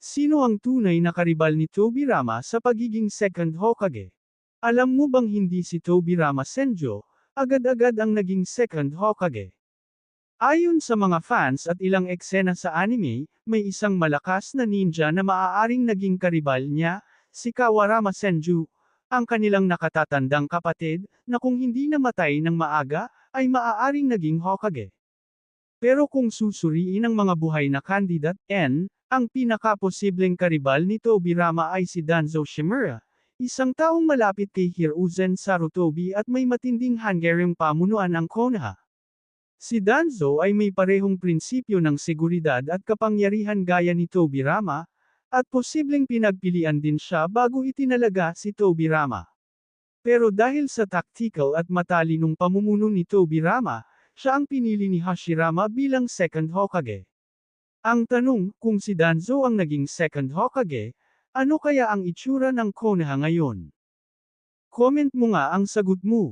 Sino ang tunay na karibal ni Tobirama sa pagiging second Hokage? Alam mo bang hindi si Tobirama Senjo, agad-agad ang naging second Hokage? Ayon sa mga fans at ilang eksena sa anime, may isang malakas na ninja na maaaring naging karibal niya, si Kawarama Senju, ang kanilang nakatatandang kapatid, na kung hindi namatay ng maaga, ay maaaring naging Hokage. Pero kung susuriin ang mga buhay na kandidat, ang pinakaposibleng karibal ni Tobirama ay si Danzo Shimura, isang taong malapit kay Hiruzen Sarutobi at may matinding Hungarian pamunuan ang Konoha. Si Danzo ay may parehong prinsipyo ng seguridad at kapangyarihan gaya ni Tobirama, at posibleng pinagpilian din siya bago itinalaga si Tobirama. Pero dahil sa tactical at matalinong pamumuno ni Tobirama, siya ang pinili ni Hashirama bilang second Hokage. Ang tanong, kung si Danzo ang naging second Hokage, ano kaya ang itsura ng Konoha ngayon? Comment mo nga ang sagot mo.